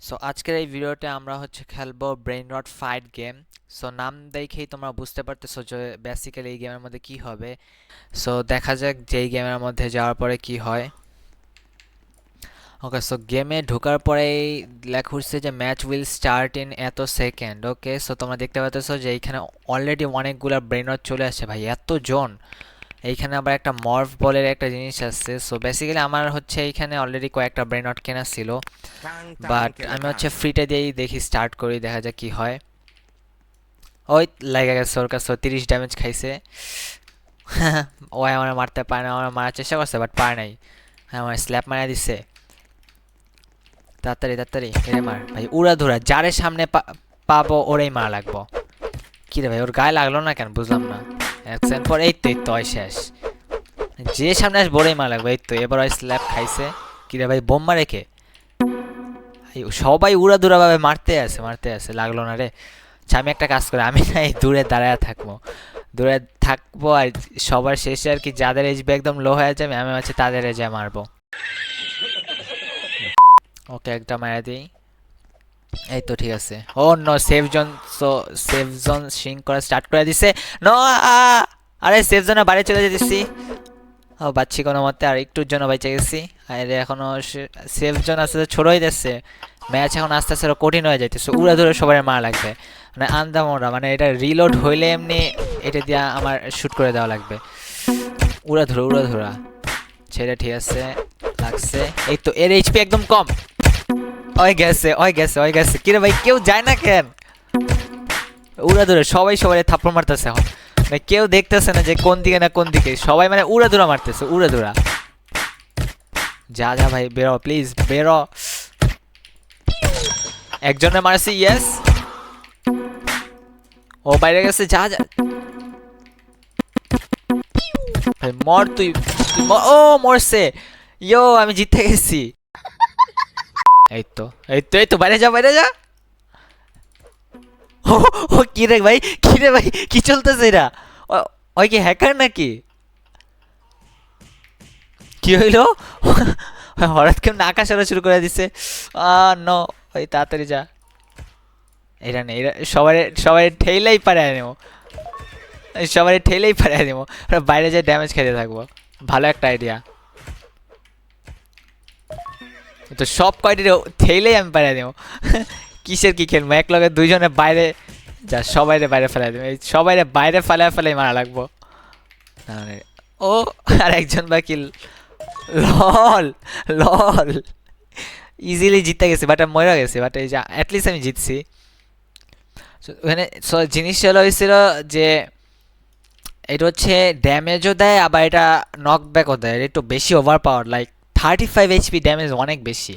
So আজকের এই ভিডিওতে আমরা খেলবো brain rot fight game. So নাম দেখেই তোমরা বুঝতে পারতেছো যে বেসিক্যালি এই গেমের মধ্যে কি হবে। সো দেখা যাক যে এই গেমের মধ্যে যাওয়ার পরে কি হয়। ওকে, সো গেমে ঢোকার পরেই লেখা হচ্ছে যে ম্যাচ উইল স্টার্ট ইন এত সেকেন্ড। ওকে, সো তোমরা দেখতে পাচ্ছ যে এইখানে অলরেডি অনেকগুলো ব্রেইন রট চলে আসছে ভাই, এত জন। এইখানে আবার একটা মর্ফ বলের একটা জিনিস আছে। সো বেসিক্যালি আমার এইখানে অলরেডি কয়েকটা ব্রেইন রট কেনা ছিল, বাট আমি ফ্রিতে দিয়েই দেখি স্টার্ট করি, দেখা যাক কি হয়। ওই লাগে গেছে ওর কাছে 30 ড্যামেজ খাইছে। ওই আমার মারতে পারে না, আমার মারার চেষ্টা করছে বাট পারে নাই। হ্যাঁ, আমার স্ল্যাপ মারা দিছে। তাড়াতাড়ি তাড়াতাড়ি এরে মার ভাই, উড়া ধুরা যারে সামনে পাবো ওরেই মারা লাগবো। কি রে ভাই, ওর গায়ে লাগলো না কেন বুঝলাম না। এক সেকেন্ড পর এই তো ওই শেষ। যে সামনে আসবো ওরেই মারা লাগবে। এই তো এবার ওই স্ল্যাপ খাইছে। কি রে ভাই, বোম মারে কে? সবাই উড়াধুরা ভাবে মারতে আছে লাগলো না রে। আচ্ছা, আমি একটা কাজ করি, আমি না এই দূরে দাঁড়ায় থাকবো, দূরে থাকবো আর সবার শেষে আর কি যাদের এইচপি একদম লো হয়ে যাবে আমি তাদের এজে মারবো। ওকে, একটা মারা দিই। এই তো ঠিক আছে। Oh no, safe zone. So safe zone sink করা স্টার্ট করে দিছে। নো, আরে সেফ জোনের বাইরে চলে যেতেছি। ও বাচ্চি কোনো মতে আর একটুর জন্য বাইচে গেছি। আর এখনো সেফ জোন আস্তে আস্তে ছোট হইতেছে। ম্যাচ এখন আস্তে আস্তে আরো কঠিন হয়ে যাইতেছে। উড়া ধরে সবাই মারা লাগবে, মানে আন্দামোড়া, মানে এটা রিলোড হইলে এমনি এটা দিয়ে আমার শুট করে দেওয়া লাগবে। উড়া ধরা ছেড়ে, ঠিক আছে লাগছে। এই তো এর এইচপি একদম কম। ওই গেছে। কিরে ভাই, কেউ যায় না কেন? উড়া ধরে সবাই সবাই থাপ্পড় মারতেছে এখন, মানে কেউ দেখতেছে না যে কোন দিকে না কোন দিকে, সবাই মানে উড়া ধরা মারতেছে উড়া ধরা। যা যা ভাই, বেরো প্লিজ বেরো। একজনে মারছি, ইয়েস। ও বাইরে গেছে, যা যা ভাই, মর তুই। ও মরছে। ইয়ো, আমি জিতে গেছি। এই তো বাইরে যা। ও ও কি রে ভাই কি চলতেছে এটা? ওই কি হ্যাকার নাকি? কি হইলো? হঠাৎ কেমন আকাশ আলো শুরু করে দিছে। নো, ওই তাড়াতাড়ি যা। এটা নেই, এটা সবাই সবাই ঠেলেই পারে নেবো, সবাই ঠেলেই পারে নেবো। বাইরে যায় ড্যামেজ খেতে থাকবো। ভালো একটা আইডিয়া। তো সব কয়টি ঠেলেই আমি পারে নেবো। কিসের কি খেলবো, এক লগে দুইজনে বাইরে যা, সবাইরে বাইরে ফেলাই দেবো। এই সবাইরে বাইরে ফেলাই মারা লাগবো। তাহলে ও, আর একজন বাকি। লল লল ইজিলি জিতে গেছে, বাট আমি মরে গেছি, বাট এই যে অ্যাটলিস্ট আমি জিতছি। ওখানে জিনিসটা হয়েছিল যে এটা ড্যামেজও দেয়, আবার এটা নকব্যাকও দেয়। এটা একটু বেশি ওভার পাওয়ার, লাইক 35 এইচপি ড্যামেজ, অনেক বেশি।